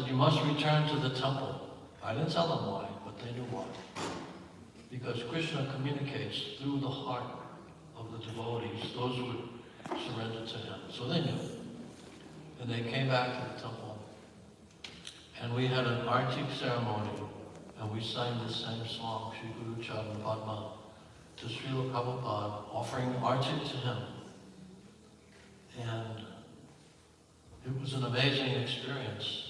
you must return to the temple. I didn't tell them why, but they knew why. Because Krishna communicates through the heart of the devotees, those who would surrender to him. So they knew. And they came back to the temple. And we had an arti ceremony, and we sang the same song, Shri Guru Charan Padma, to Srila Prabhupada, offering arti to him. And it was an amazing experience.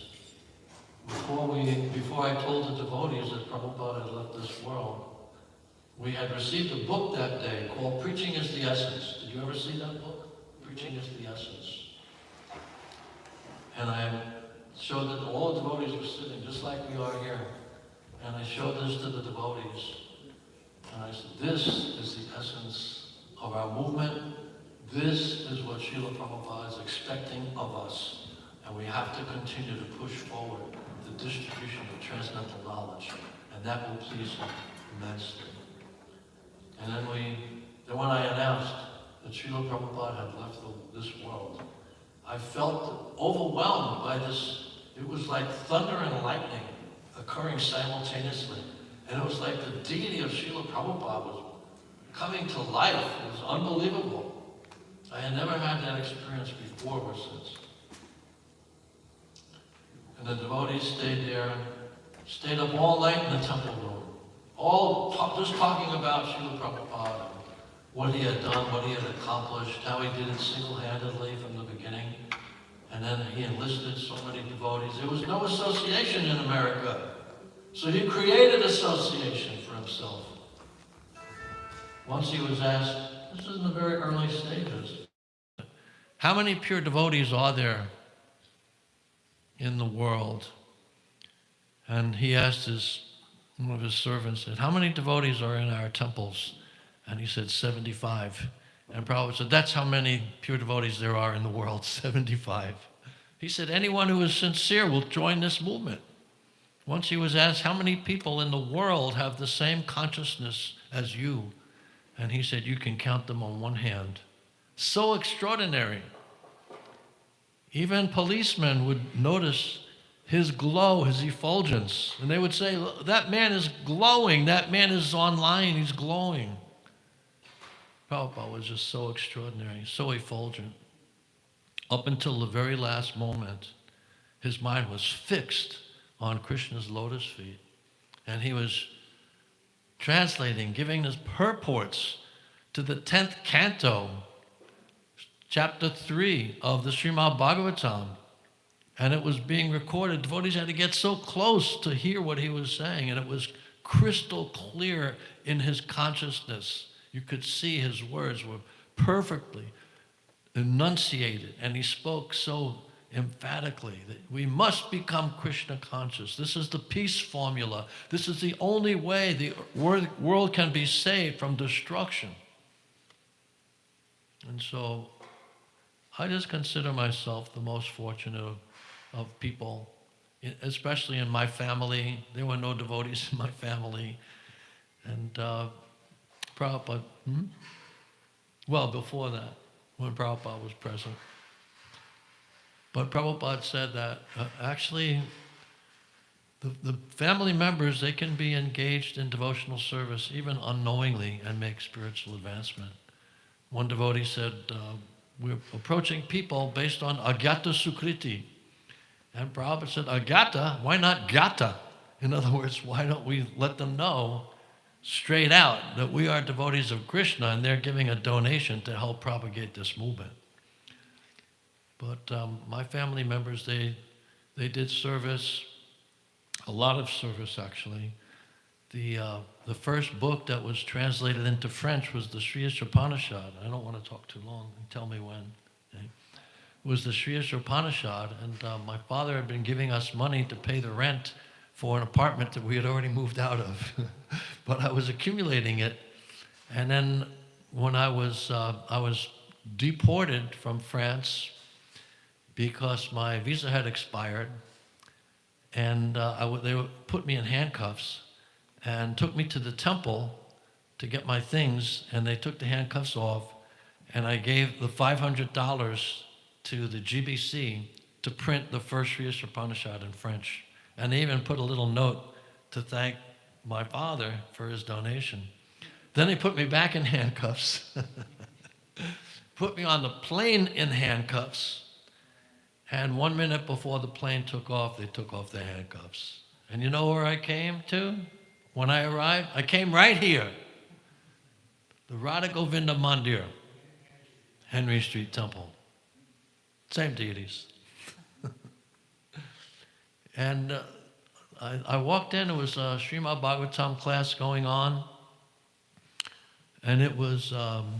Before I told the devotees that Prabhupada had left this world, we had received a book that day called Preaching is the Essence. Did you ever see that book? Preaching is the Essence. And I showed that all the devotees were sitting just like we are here. And I showed this to the devotees. And I said, this is the essence of our movement. This is what Srila Prabhupada is expecting of us. And we have to continue to push forward the distribution of transcendental knowledge. And that will please him immensely. And then when I announced that Srila Prabhupada had left this world, I felt overwhelmed by this. It was like thunder and lightning occurring simultaneously. And it was like the deity of Srila Prabhupada was coming to life. It was unbelievable. I had never had that experience before or since. And the devotees stayed there, stayed up all night in the temple room, just talking about Srila Prabhupada, what he had done, what he had accomplished, how he did it single-handedly from the beginning. And then he enlisted so many devotees. There was no association in America. So he created association for himself. Once he was asked, this is in the very early stages, how many pure devotees are there in the world? And he asked one of his servants, said, how many devotees are in our temples? And he said, 75. And Prabhupada said, that's how many pure devotees there are in the world, 75. He said, anyone who is sincere will join this movement. Once he was asked, how many people in the world have the same consciousness as you? And he said, you can count them on one hand. So extraordinary. Even policemen would notice his glow, his effulgence. And they would say, that man is glowing, that man is online, he's glowing. Prabhupada was just so extraordinary, so effulgent. Up until the very last moment, his mind was fixed on Krishna's lotus feet. And he was translating, giving his purports to the 10th canto, chapter 3 of the Srimad Bhagavatam. And it was being recorded. Devotees had to get so close to hear what he was saying, and it was crystal clear in his consciousness. You could see his words were perfectly enunciated, and he spoke so emphatically that we must become Krishna conscious. This is the peace formula. This is the only way the world can be saved from destruction. And so I just consider myself the most fortunate of people, especially in my family. There were no devotees in my family. And Prabhupada, well, before that, when Prabhupada was present. But Prabhupada said that actually the family members, they can be engaged in devotional service even unknowingly and make spiritual advancement. One devotee said, we're approaching people based on agyata sukriti. And Prabhupada said, agyata, why not gata? In other words, why don't we let them know straight out that we are devotees of Krishna and they're giving a donation to help propagate this movement. But my family members, they did service, a lot of service actually. The first book that was translated into French was the Sri Upanishad. I don't want to talk too long, tell me when. Okay? It was the Sri Upanishad, and my father had been giving us money to pay the rent for an apartment that we had already moved out of. But I was accumulating it. And then when I was deported from France because my visa had expired, and they put me in handcuffs and took me to the temple to get my things, and they took the handcuffs off, and I gave the $500 to the GBC to print the first Sri Upanishad in French. And they even put a little note to thank my father for his donation. Then they put me back in handcuffs, put me on the plane in handcuffs, and 1 minute before the plane took off, they took off the handcuffs. And you know where I came to when I arrived? I came right here, the Radha Govinda Mandir, Henry Street Temple. Same deities. And I walked in, it was a Srimad Bhagavatam class going on, and it was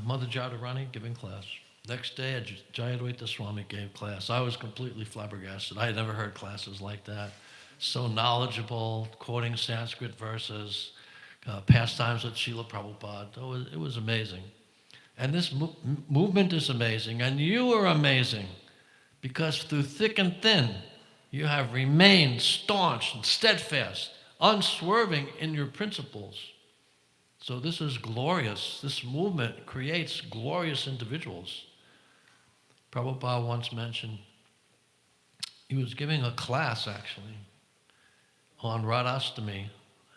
Mother Jadharani giving class. Next day, Jayadvaita Swami gave class. I was completely flabbergasted. I had never heard classes like that. So knowledgeable, quoting Sanskrit verses, pastimes with Srila Prabhupada. It was amazing. And this movement is amazing, and you are amazing, because through thick and thin, you have remained staunch and steadfast, unswerving in your principles. So this is glorious. This movement creates glorious individuals. Prabhupada once mentioned, he was giving a class actually on Radhastami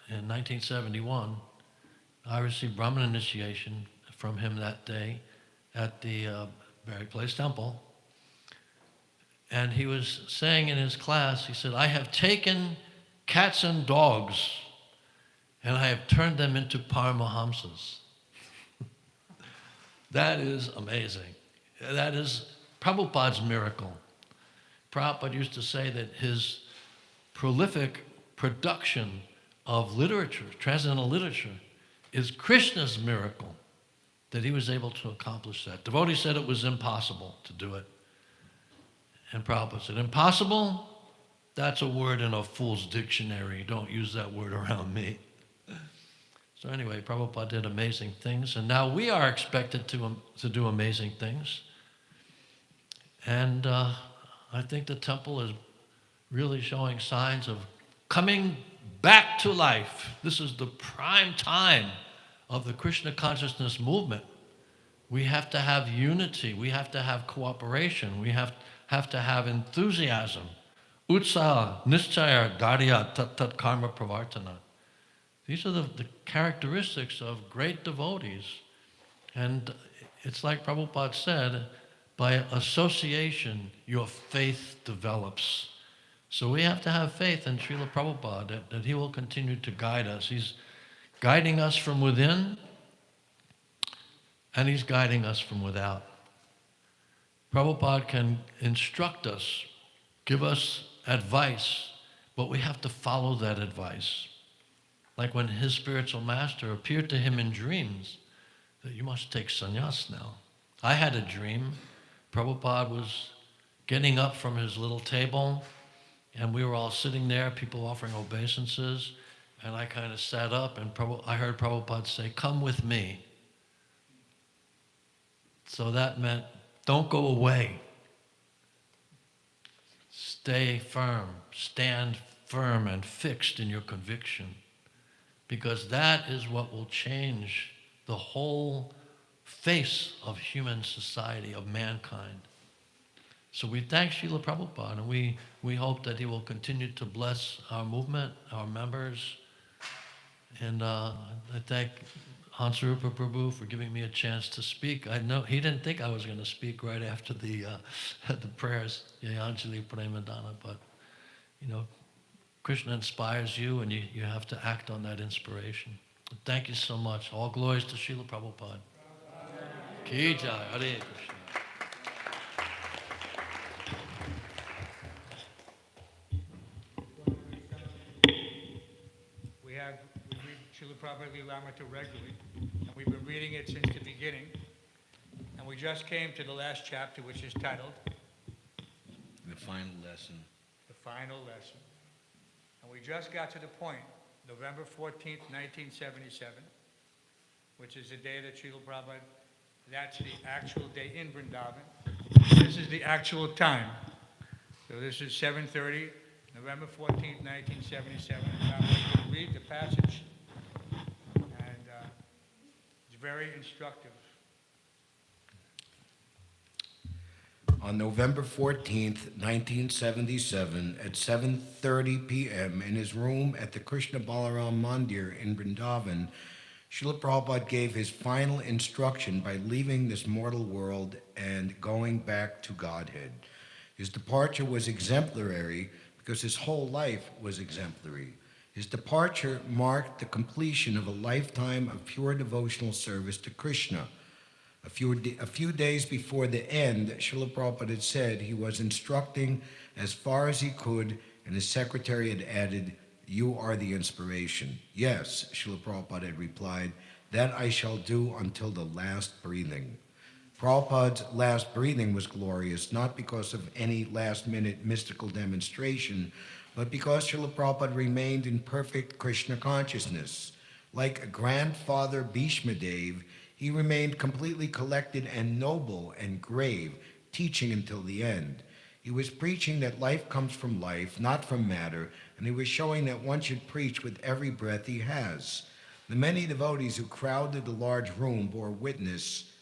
in 1971. I received Brahman initiation from him that day at the Berry Place Temple. And he was saying in his class, he said, I have taken cats and dogs and I have turned them into Paramahamsas. That is amazing. That is Prabhupada's miracle. Prabhupada used to say that his prolific production of literature, transcendental literature, is Krishna's miracle, that he was able to accomplish that. Devotees said it was impossible to do it. And Prabhupada said, impossible? That's a word in a fool's dictionary. Don't use that word around me. So anyway, Prabhupada did amazing things, and now we are expected to do amazing things. And I think the temple is really showing signs of coming back to life. This is the prime time of the Krishna consciousness movement. We have to have unity. We have to have cooperation. We have to have enthusiasm. Utsaha, nischaya, dharya, tat karma pravartana. These are the characteristics of great devotees. And it's like Prabhupada said, by association, your faith develops. So we have to have faith in Srila Prabhupada, that he will continue to guide us. He's guiding us from within, and he's guiding us from without. Prabhupada can instruct us, give us advice, but we have to follow that advice. Like when his spiritual master appeared to him in dreams, that you must take sannyas now. I had a dream. Prabhupada was getting up from his little table, and we were all sitting there, people offering obeisances, and I kind of sat up, and I heard Prabhupada say, come with me. So that meant, don't go away. Stay firm, stand firm and fixed in your conviction, because that is what will change the whole face of human society, of mankind. So we thank Srila Prabhupada, and we hope that he will continue to bless our movement, our members. And I thank Hansarupa Prabhu for giving me a chance to speak. I know he didn't think I was going to speak right after the prayers, Yayanjali Premadana, but Krishna inspires you, and you have to act on that inspiration. Thank you so much. All glories to Srila Prabhupada. Ki Jai, Hare Krishna. We read Srila Prabhupada Lilamrita regularly, and we've been reading it since the beginning. And we just came to the last chapter, which is titled The Final Lesson. The Final Lesson. And we just got to the point, November 14th, 1977, which is the day that Srila Prabhupada, that's the actual day in Vrindavan. This is the actual time. So this is 7:30, November 14th, 1977. And I'm going to read the passage, and it's very instructive. On November 14th, 1977, at 7:30 p.m. in his room at the Krishna Balaram Mandir in Vrindavan, Srila Prabhupada gave his final instruction by leaving this mortal world and going back to Godhead. His departure was exemplary because his whole life was exemplary. His departure marked the completion of a lifetime of pure devotional service to Krishna. A few days before the end, Srila Prabhupada had said he was instructing as far as he could, and his secretary had added, "You are the inspiration." "Yes," Srila Prabhupada had replied, "that I shall do until the last breathing." Prabhupada's last breathing was glorious, not because of any last-minute mystical demonstration, but because Srila Prabhupada remained in perfect Krishna consciousness. Like a grandfather Bhishma Dev, he remained completely collected and noble and grave, teaching until the end. He was preaching that life comes from life, not from matter, and he was showing that one should preach with every breath he has. The many devotees who crowded the large room bore witness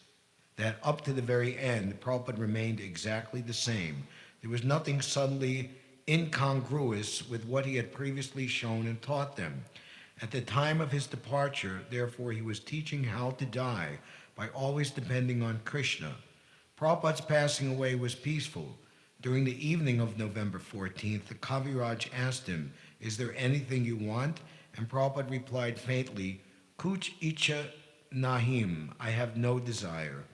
that up to the very end, Prabhupada remained exactly the same. There was nothing subtly incongruous with what he had previously shown and taught them. At the time of his departure, therefore, he was teaching how to die by always depending on Krishna. Prabhupada's passing away was peaceful. During the evening of November 14th, the Kaviraj asked him, "Is there anything you want?" And Prabhupada replied faintly, "Kuch icha nahim, I have no desire."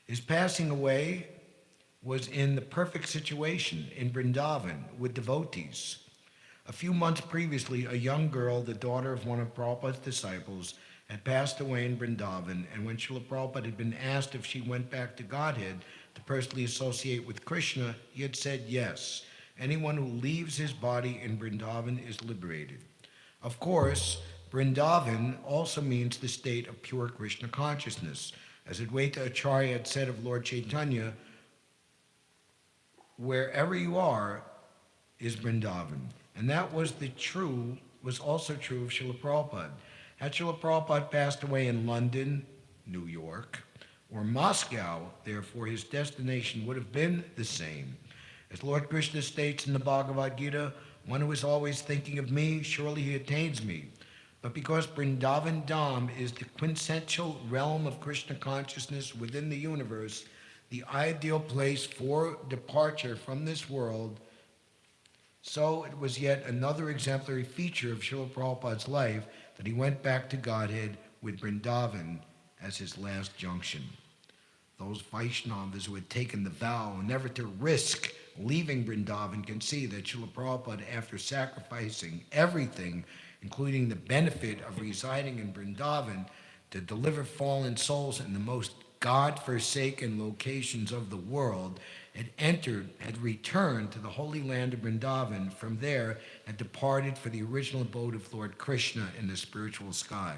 His passing away was in the perfect situation in Vrindavan with devotees. A few months previously, a young girl, the daughter of one of Prabhupada's disciples, had passed away in Vrindavan, and when Srila Prabhupada had been asked if she went back to Godhead to personally associate with Krishna, he had said yes. Anyone who leaves his body in Vrindavan is liberated. Of course, Vrindavan also means the state of pure Krishna consciousness. As Advaita Acharya had said of Lord Chaitanya, wherever you are is Vrindavan. And that was also true of Srila Prabhupada. Had Srila Prabhupada passed away in London, New York, or Moscow, therefore his destination would have been the same. As Lord Krishna states in the Bhagavad Gita, "One who is always thinking of me, surely he attains me." But because Vrindavan Dham is the quintessential realm of Krishna consciousness within the universe, the ideal place for departure from this world, so it was yet another exemplary feature of Srila Prabhupada's life that he went back to Godhead with Vrindavan as his last junction. Those Vaishnavas who had taken the vow never to risk leaving Vrindavan can see that Srila Prabhupada, after sacrificing everything, including the benefit of residing in Vrindavan, to deliver fallen souls in the most God-forsaken locations of the world, had returned to the holy land of Vrindavan, from there had departed for the original abode of Lord Krishna in the spiritual sky.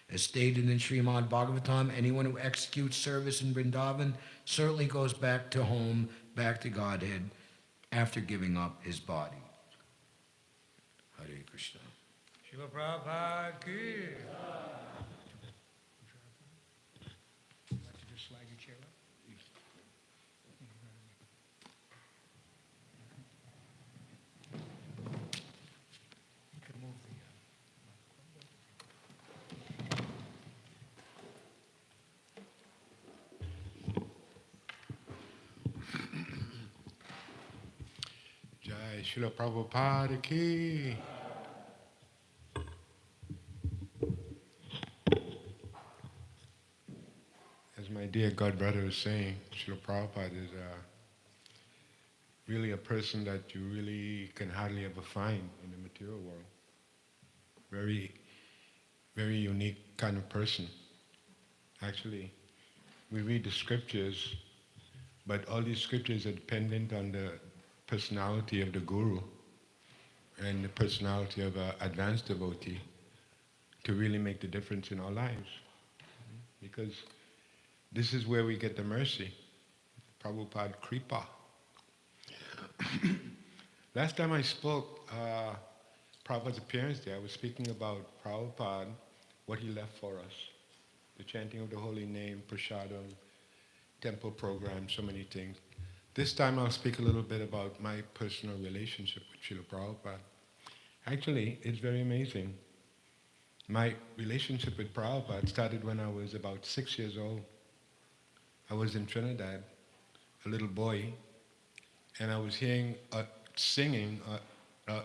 As stated in Srimad Bhagavatam, anyone who executes service in Vrindavan certainly goes back to home, back to Godhead, after giving up his body. Hare Krishna. Srila Prabhupada ki. Want to just slide your chair up? You can move Jai Srila Prabhupada ki. As my dear God brother was saying, Srila Prabhupada is really a person that you really can hardly ever find in the material world. Very, very unique kind of person. Actually, we read the scriptures, but all these scriptures are dependent on the personality of the guru and the personality of an advanced devotee to really make the difference in our lives. Because this is where we get the mercy. Prabhupada Kripa. Last time I spoke, Prabhupada's appearance there, I was speaking about Prabhupada, what he left for us. The chanting of the holy name, prasadam, temple program, so many things. This time I'll speak a little bit about my personal relationship with Srila Prabhupada. Actually, it's very amazing. My relationship with Prabhupada started when I was about 6 years old. I was in Trinidad, a little boy, and I was hearing singing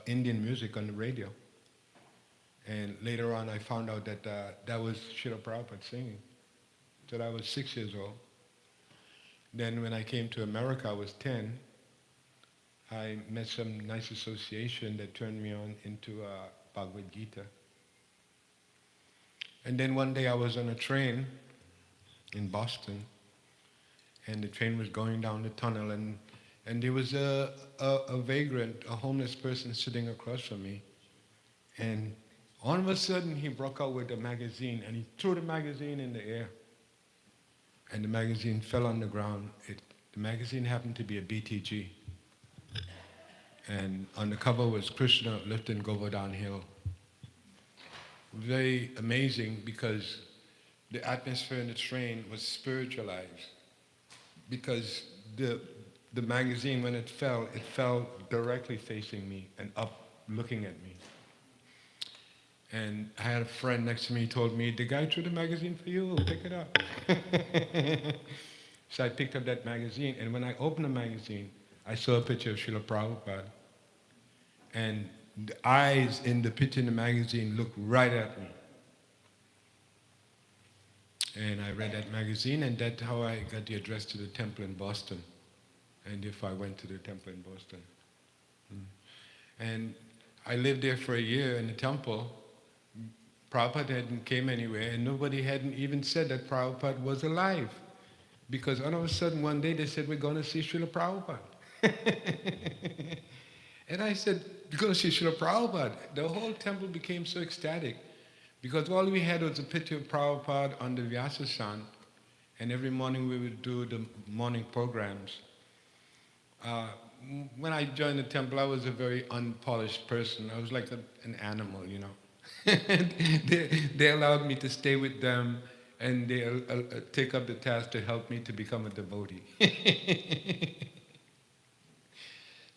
Indian music on the radio. And later on I found out that that was Srila Prabhupada singing. So I was 6 years old. Then when I came to America, I was 10. I met some nice association that turned me on into Bhagavad Gita. And then one day I was on a train in Boston, and the train was going down the tunnel, and there was a vagrant, a homeless person sitting across from me. And all of a sudden he broke out with a magazine, and he threw the magazine in the air. And the magazine fell on the ground. The magazine happened to be a BTG. And on the cover was Krishna lifting Govardhan Hill. Very amazing, because the atmosphere in the train was spiritualized. Because the magazine, when it fell directly facing me and up looking at me. And I had a friend next to me, he told me, the guy threw the magazine for you, pick it up. So I picked up that magazine, and when I opened the magazine, I saw a picture of Srila Prabhupada. And the eyes in the picture in the magazine looked right at me. And I read that magazine, and that's how I got the address to the temple in Boston. And if I went to the temple in Boston. And I lived there for a year in the temple. Prabhupada hadn't came anywhere, and nobody hadn't even said that Prabhupada was alive. Because all of a sudden one day they said, we're going to see Srila Prabhupada. And I said, you're going to see Srila Prabhupada? The whole temple became so ecstatic, because all we had was a picture of Prabhupada on the Vyasasan, and every morning we would do the morning programs. When I joined the temple, I was a very unpolished person. I was like an animal, you know. They allowed me to stay with them, and they take up the task to help me to become a devotee.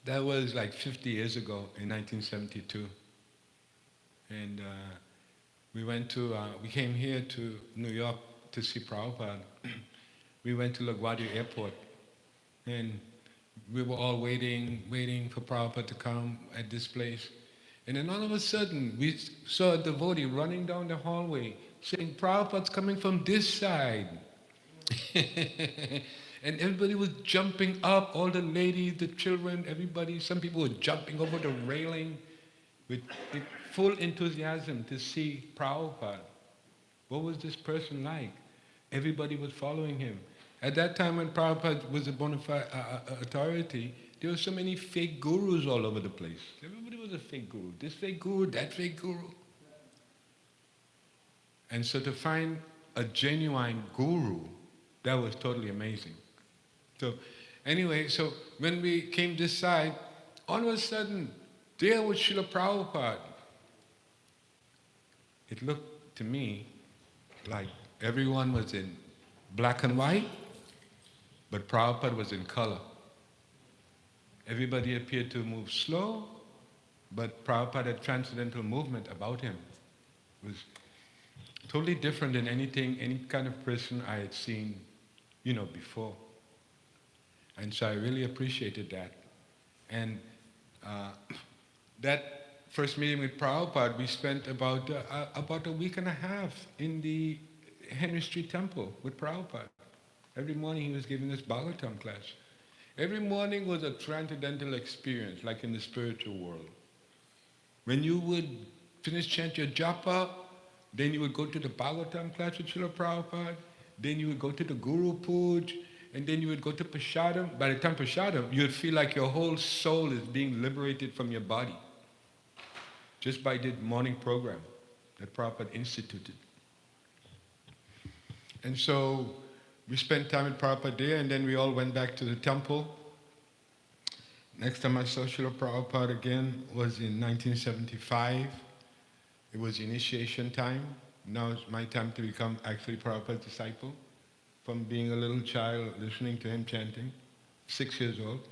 That was like 50 years ago, in 1972. And we came here to New York to see Prabhupada. We went to LaGuardia Airport, and we were all waiting for Prabhupada to come at this place. And then all of a sudden, we saw a devotee running down the hallway saying, Prabhupada's coming from this side. And everybody was jumping up, all the ladies, the children, everybody. Some people were jumping over the railing with full enthusiasm to see Prabhupada. What was this person like? Everybody was following him. At that time when Prabhupada was a bona fide authority, there were so many fake gurus all over the place. Everybody was a fake guru. This fake guru, that fake guru. And so to find a genuine guru, that was totally amazing. So anyway, so when we came this side, all of a sudden, there was Srila Prabhupada. It looked to me like everyone was in black and white, but Prabhupada was in color. Everybody appeared to move slow, but Prabhupada had transcendental movement about him. It was totally different than any kind of person I had seen, before. And so I really appreciated that. And that first meeting with Prabhupada, we spent about a week and a half in the Henry Street Temple with Prabhupada. Every morning he was giving us Bhagavatam class. Every morning was a transcendental experience, like in the spiritual world. When you would finish chant your japa, then you would go to the Bhagavatam class with Srila Prabhupada, then you would go to the Guru Puj, and then you would go to Prasadam. By the time Prasadam, you would feel like your whole soul is being liberated from your body, just by the morning program that Prabhupada instituted. And so we spent time with Prabhupada there, and then we all went back to the temple. Next time I saw Srila Prabhupada again was in 1975. It was initiation time. Now it's my time to become actually Prabhupada's disciple. From being a little child, listening to him chanting, 6 years old,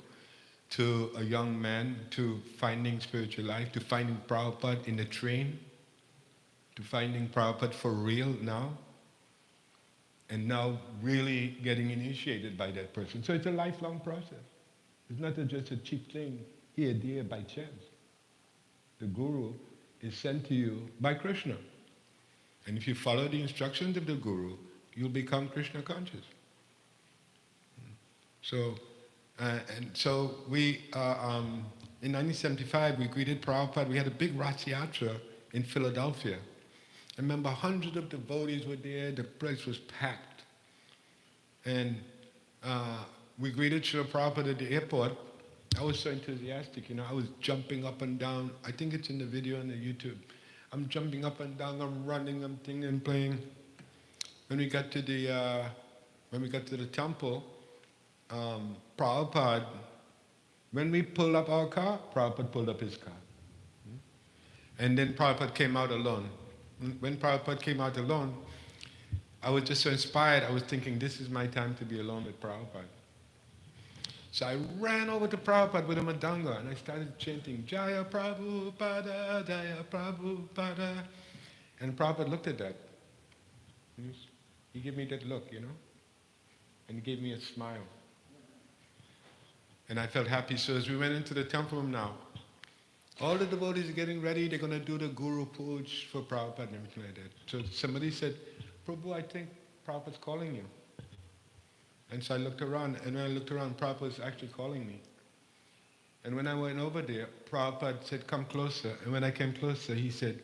to a young man, to finding spiritual life, to finding Prabhupada in the train, to finding Prabhupada for real now, and now really getting initiated by that person. So it's a lifelong process. It's not just a cheap thing here, there, by chance. The Guru is sent to you by Krishna. And if you follow the instructions of the Guru, you'll become Krishna conscious. So, so we, in 1975, we greeted Prabhupada. We had a big Rath Yatra in Philadelphia. I remember hundreds of devotees were there. The place was packed. And we greeted Srila Prabhupada at the airport. I was so enthusiastic, I was jumping up and down. I think it's in the video on the YouTube. I'm jumping up and down, I'm running, I'm singing and playing. When we got to the temple, Prabhupada, when we pulled up our car, Prabhupada pulled up his car. And then Prabhupada came out alone. When Prabhupada came out alone, I was just so inspired. I was thinking, this is my time to be alone with Prabhupada. So I ran over to Prabhupada with a madanga and I started chanting, Jaya Prabhupada, Jaya Prabhupada. And Prabhupada looked at that. He gave me that look, and he gave me a smile. And I felt happy. So as we went into the temple now, all the devotees are getting ready. They're going to do the Guru Puj for Prabhupada and everything like that. So somebody said, Prabhu, I think Prabhupada's calling you. And so I looked around, and when I looked around, Prabhupada was actually calling me. And when I went over there, Prabhupada said, come closer. And when I came closer, he said,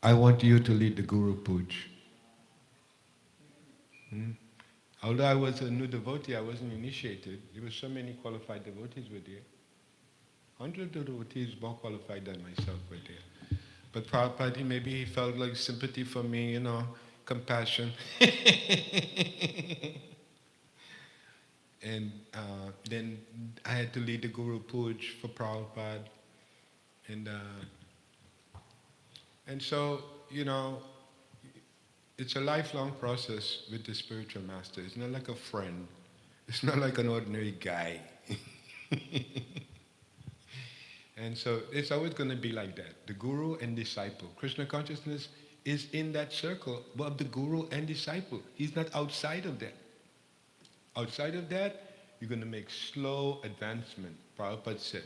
I want you to lead the Guru Puj. Although I was a new devotee, I wasn't initiated. There were so many qualified devotees were there. Hundreds of devotees more qualified than myself were there. But Prabhupada, maybe he felt like sympathy for me, compassion. And then I had to lead the Guru Puj for Prabhupada. And so, it's a lifelong process with the spiritual master. It's not like a friend. It's not like an ordinary guy. And so it's always going to be like that. The Guru and disciple. Krishna consciousness is in that circle of the Guru and disciple. He's not outside of that. Outside of that, you're going to make slow advancement. Prabhupada said,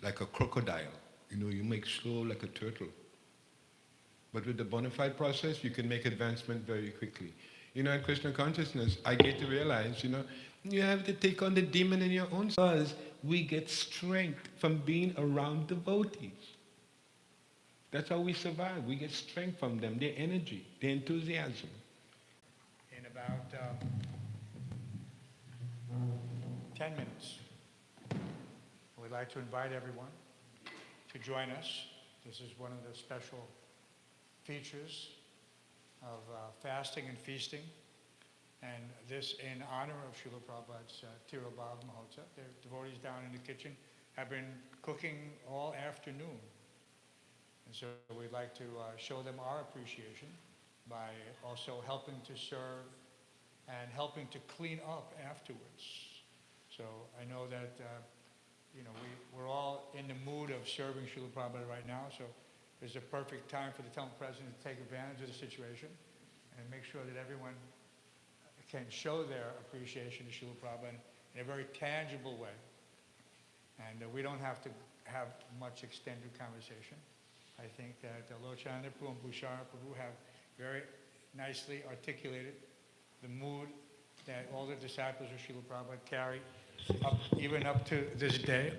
like a crocodile. You make slow like a turtle. But with the bona fide process, you can make advancement very quickly. In Krishna consciousness, I get to realize, you have to take on the demon in your own self. Because we get strength from being around devotees. That's how we survive. We get strength from them, their energy, their enthusiasm. In about 10 minutes, we'd like to invite everyone to join us. This is one of the special features of fasting and feasting, and this in honor of Srila Prabhupada's Tirobhav Mahotsav. The devotees down in the kitchen have been cooking all afternoon, and so we'd like to show them our appreciation by also helping to serve and helping to clean up afterwards. So I know that we're all in the mood of serving Srila Prabhupada right now, so it's a perfect time for the temple president to take advantage of the situation and make sure that everyone can show their appreciation to Srila Prabhupada in a very tangible way. And we don't have to have much extended conversation. I think that Lochananda Prabhu and Bhushara Prabhu have very nicely articulated the mood that all the disciples of Srila Prabhupada carry even up to this day.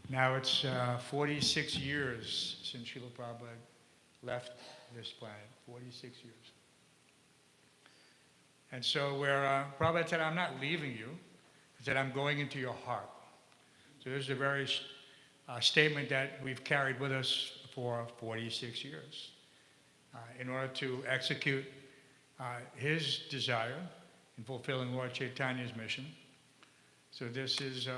Now it's 46 years since Srila Prabhupada left this planet, 46 years. And so where Prabhupada said, I'm not leaving you, he said, I'm going into your heart. So this is a very statement that we've carried with us for 46 years in order to execute his desire in fulfilling Lord Chaitanya's mission. So this is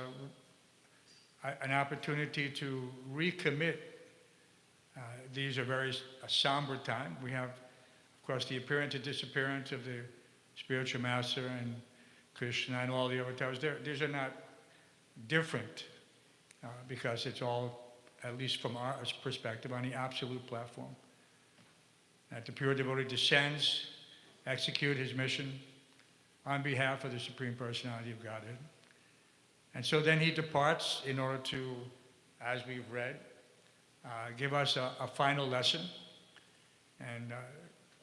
an opportunity to recommit. These are very somber time. We have, of course, the appearance and disappearance of the spiritual master and Krishna and all the avatars, these are not different because it's all, at least from our perspective, on the absolute platform. That the pure devotee descends, execute his mission on behalf of the Supreme Personality of Godhead. And so then he departs in order to, as we've read, give us a final lesson. And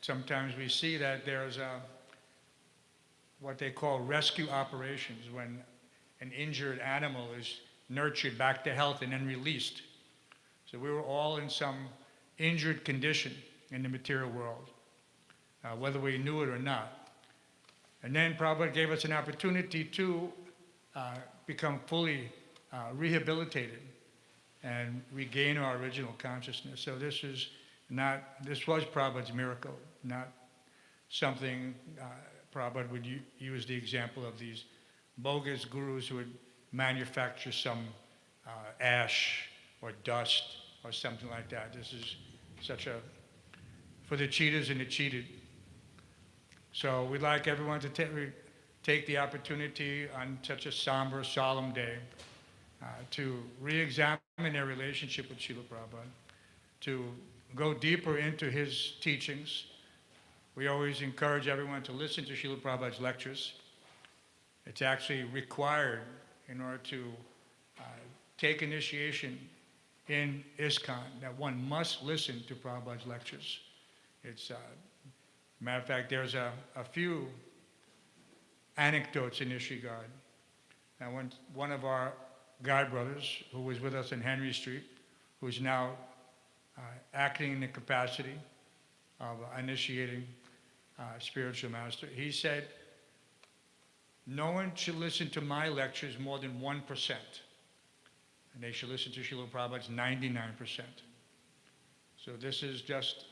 sometimes we see that there's what they call rescue operations, when an injured animal is nurtured back to health and then released. So we were all in some injured condition in the material world, whether we knew it or not. And then Prabhupada gave us an opportunity to become fully rehabilitated and regain our original consciousness. So this was Prabhupada's miracle, not something Prabhupada would use the example of these bogus gurus who would manufacture some ash or dust or something like that. This is such a, for the cheaters and the cheated. So we'd like everyone to take the opportunity on such a somber, solemn day to re-examine their relationship with Srila Prabhupada, to go deeper into his teachings. We always encourage everyone to listen to Srila Prabhupada's lectures. It's actually required in order to take initiation in ISKCON, that one must listen to Prabhupada's lectures. It's, matter of fact, there's a few anecdotes in this regard. And when one of our guide brothers, who was with us in Henry Street, who's now acting in the capacity of initiating spiritual master, he said, no one should listen to my lectures more than 1%. And they should listen to Srila Prabhupada's 99%. So this is just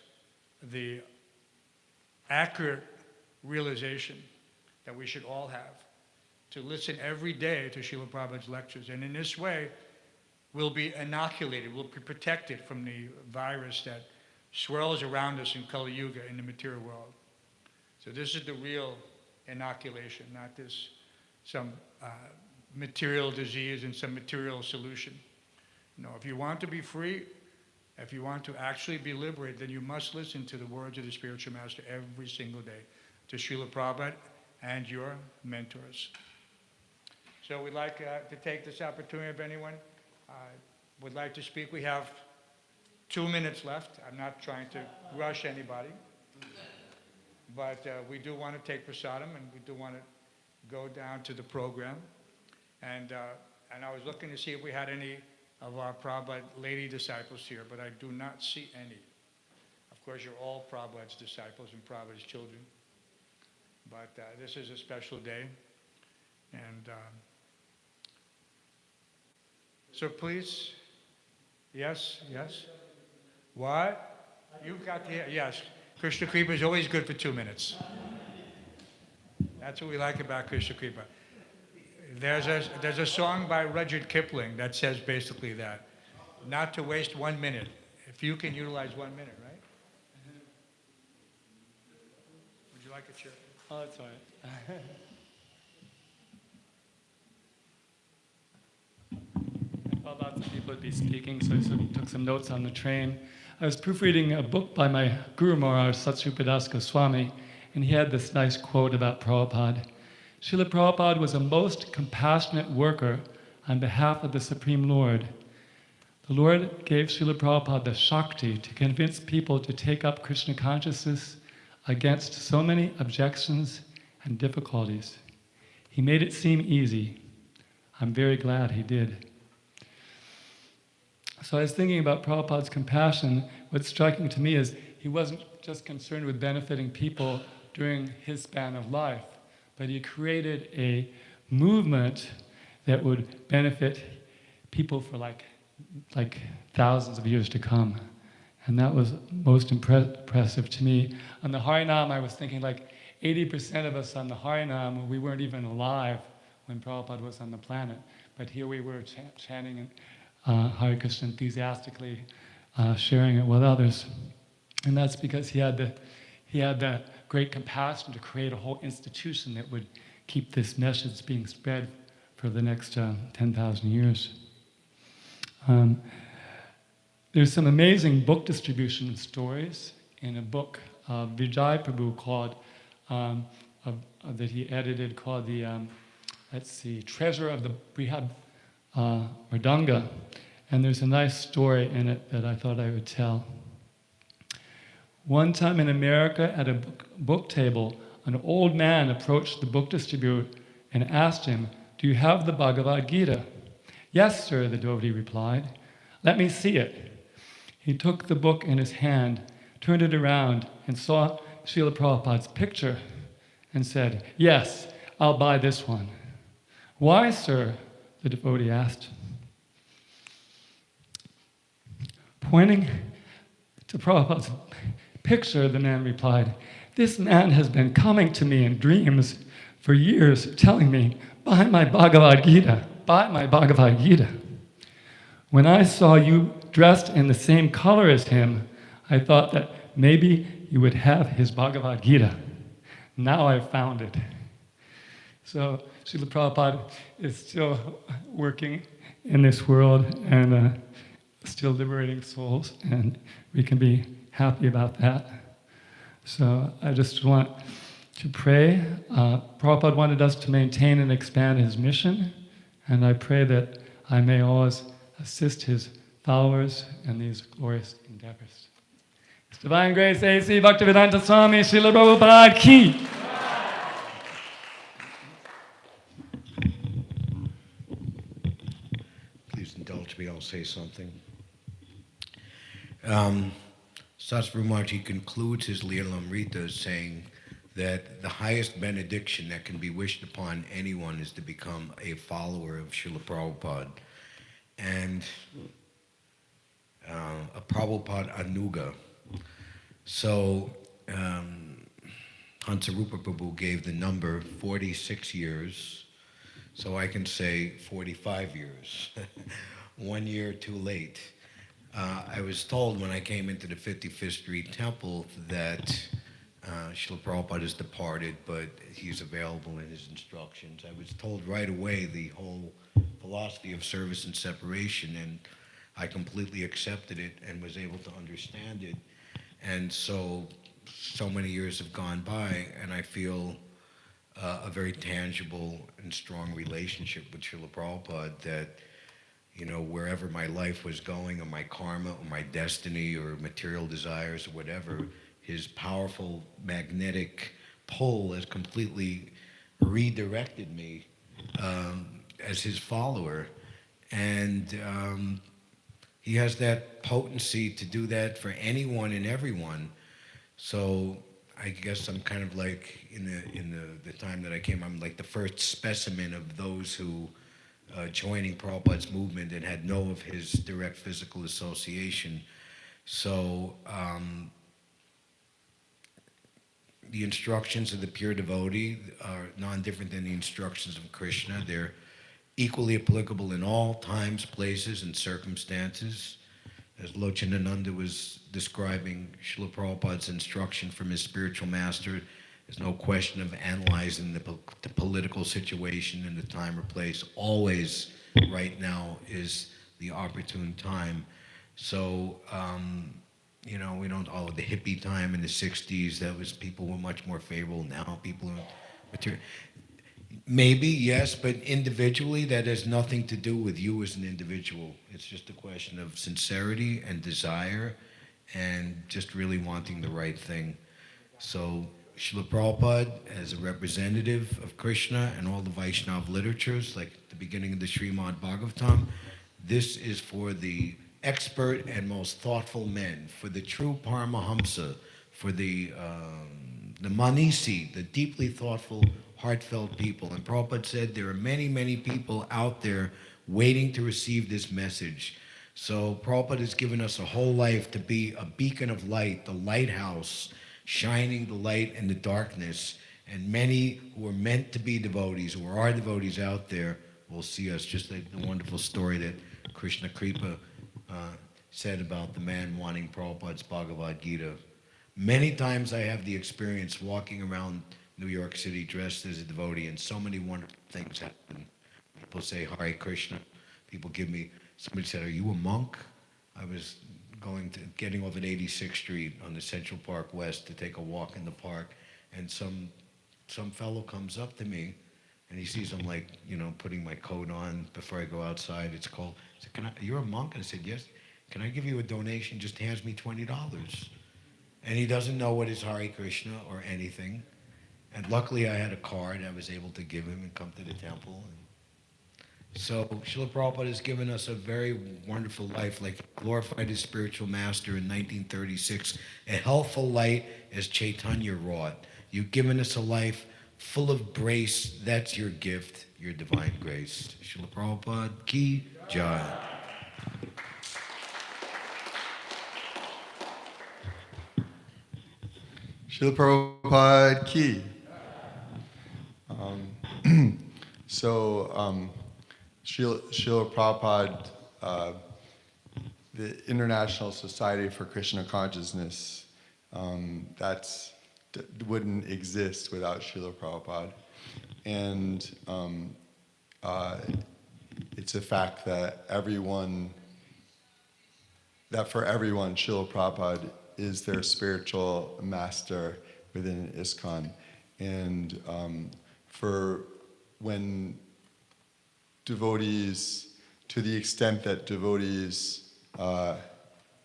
the accurate realization that we should all have, to listen every day to Srila Prabhupada's lectures. And in this way, we'll be inoculated, we'll be protected from the virus that swirls around us in Kali Yuga, in the material world. So this is the real inoculation, not this some material disease and some material solution. No, if you want to be free, if you want to actually be liberated, then you must listen to the words of the spiritual master every single day, to Srila Prabhupada and your mentors. So we'd like to take this opportunity, if anyone would like to speak. We have 2 minutes left. I'm not trying to rush anybody. But we do want to take prasadam, and we do want to go down to the program. And I was looking to see if we had any of our Prabhupada lady disciples here, but I do not see any. Of course, you're all Prabhupada's disciples and Prabhupada's children. But this is a special day. And so please, yes. What? You've got the, yes. Krishna Kripa is always good for 2 minutes. That's what we like about Krishna Kripa. There's a song by Rudyard Kipling that says basically that, not to waste 1 minute. If you can utilize 1 minute, right? Would you like a chair? Oh, that's all right. I thought lots of people would be speaking, so I took some notes on the train. I was proofreading a book by my Guru Maharaj, Satsrupadas Goswami, and he had this nice quote about Prabhupada. Srila Prabhupada was a most compassionate worker on behalf of the Supreme Lord. The Lord gave Srila Prabhupada the Shakti to convince people to take up Krishna consciousness against so many objections and difficulties. He made it seem easy. I'm very glad he did. So I was thinking about Prabhupada's compassion. What's striking to me is he wasn't just concerned with benefiting people during his span of life, but he created a movement that would benefit people for like thousands of years to come. And that was most impressive to me. On the Harinam, I was thinking like 80% of us on the Harinam, we weren't even alive when Prabhupada was on the planet. But here we were chanting Hare Krishna enthusiastically, sharing it with others. And that's because he had the great compassion to create a whole institution that would keep this message being spread for the next 10,000 years. There's some amazing book distribution stories in a book Vijay Prabhu called, that he edited, called the, Treasure of the Brihad Mridanga. And there's a nice story in it that I thought I would tell. One time in America at a book table, an old man approached the book distributor and asked him, "Do you have the Bhagavad Gita?" "Yes, sir," the devotee replied. "Let me see it." He took the book in his hand, turned it around, and saw Srila Prabhupada's picture and said, "Yes, I'll buy this one." "Why, sir?" the devotee asked. Pointing to Prabhupada's picture, the man replied, "This man has been coming to me in dreams for years, telling me, 'Buy my Bhagavad Gita, buy my Bhagavad Gita.' When I saw you dressed in the same color as him, I thought that maybe you would have his Bhagavad Gita. Now I've found it." So Srila Prabhupada is still working in this world and still liberating souls, and we can be happy about that. So I just want to pray. Prabhupada wanted us to maintain and expand his mission, and I pray that I may always assist his followers in these glorious endeavors. His Divine Grace A.C. Bhaktivedanta Swami Srila Prabhupada Ki. Please indulge me, I'll say something. Satsguru Maharaj concludes his Leelamrita saying that the highest benediction that can be wished upon anyone is to become a follower of Srila Prabhupada. And a Prabhupada Anuga. So Hansarupa Prabhu gave the number 46 years, so I can say 45 years. 1 year too late. I was told when I came into the 55th Street Temple that Srila Prabhupada has departed, but he's available in his instructions. I was told right away the whole philosophy of service and separation, and I completely accepted it and was able to understand it. And so many years have gone by, and I feel a very tangible and strong relationship with Srila Prabhupada that, you know, wherever my life was going, or my karma, or my destiny, or material desires, or whatever, his powerful magnetic pull has completely redirected me as his follower. And he has that potency to do that for anyone and everyone. So I guess I'm kind of like, in the time that I came, I'm like the first specimen of those who joining Prabhupada's movement and had no of his direct physical association. So the instructions of the pure devotee are non-different than the instructions of Krishna. They're equally applicable in all times, places, and circumstances. As Lochanananda was describing Srila Prabhupada's instruction from his spiritual master, there's no question of analyzing the political situation and the time or place. Always, right now, is the opportune time. So, you know, we don't, the hippie time in the 60s, that was, people were much more favorable. Now people are material. Maybe, yes, but individually, that has nothing to do with you as an individual. It's just a question of sincerity and desire and just really wanting the right thing. So Srila Prabhupada, as a representative of Krishna and all the Vaishnava literatures, like the beginning of the Srimad Bhagavatam, this is for the expert and most thoughtful men, for the true Paramahamsa, for the Manisi, the deeply thoughtful, heartfelt people. And Prabhupada said there are many, many people out there waiting to receive this message. So Prabhupada has given us a whole life to be a beacon of light, the lighthouse, shining the light in the darkness. And many who are meant to be devotees, or are devotees out there, will see us, just like the wonderful story that Krishna Kripa said about the man wanting Prabhupada's Bhagavad Gita. Many times I have the experience walking around New York City dressed as a devotee, and so many wonderful things happen. People say Hare Krishna. People give me. Somebody said, "Are you a monk?" I was getting off at 86th Street on the Central Park West to take a walk in the park, and some fellow comes up to me, and he sees I'm like, putting my coat on before I go outside. It's cold. He said, "You're a monk?" And I said, "Yes." "Can I give you a donation?" Just hands me $20. And he doesn't know what is Hare Krishna or anything. And luckily I had a card I was able to give him and come to the temple. So Srila Prabhupada has given us a very wonderful life, like glorified his spiritual master in 1936, a healthful light as Chaitanya wrought. You've given us a life full of grace. That's your gift, your divine grace. Srila Prabhupada ki jai. Srila Prabhupada ki. Srila Prabhupada, the International Society for Krishna Consciousness, wouldn't exist without Srila Prabhupada. And it's a fact that for everyone, Srila Prabhupada is their spiritual master within ISKCON. And for when devotees, to the extent that devotees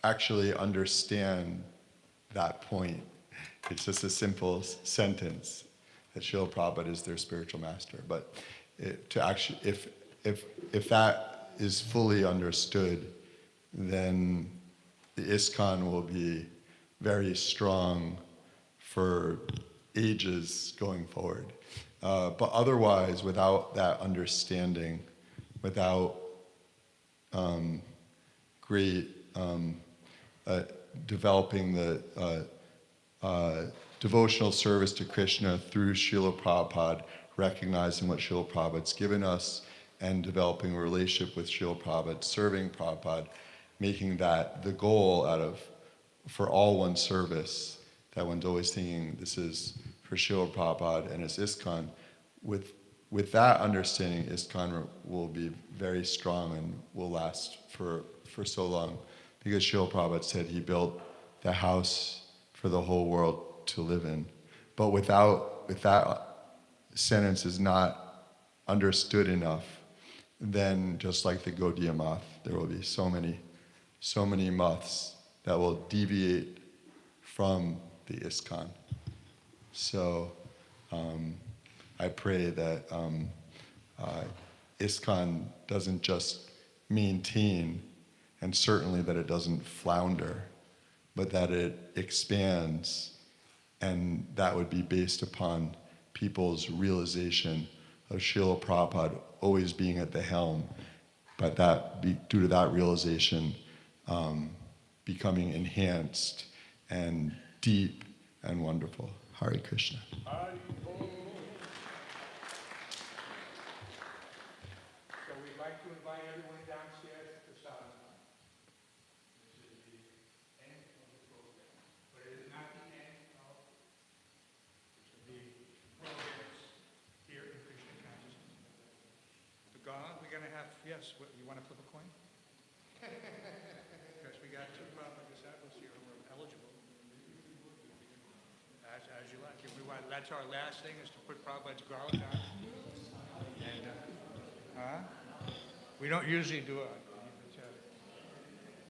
actually understand that point, it's just a simple sentence that Srila Prabhupada is their spiritual master. But if that is fully understood, then the ISKCON will be very strong for ages going forward. But otherwise, without that understanding, without developing the devotional service to Krishna through Srila Prabhupada, recognizing what Srila Prabhupada's given us, and developing a relationship with Srila Prabhupada, serving Prabhupada, making that the goal for all one's service, that one's always thinking this is for Srila Prabhupada and his ISKCON. With that understanding, ISKCON will be very strong and will last for so long, because Srila Prabhupada said he built the house for the whole world to live in. But if that sentence is not understood enough, then just like the Gaudiya moth, there will be so many moths that will deviate from the ISKCON. So I pray that ISKCON doesn't just maintain, and certainly that it doesn't flounder, but that it expands, and that would be based upon people's realization of Srila Prabhupada always being at the helm, but due to that realization becoming enhanced and deep and wonderful. Hare Krishna. So we'd like to invite everyone downstairs to the This is the end of the program. But it is not the end of the programs here in Krishna consciousness. We're going to have, yes, you want to flip a coin? Because we got two Prabhupada disciples here who are eligible. As you like. If we want, that's our last thing, is to put Prabhupada's garland on. And we don't usually do a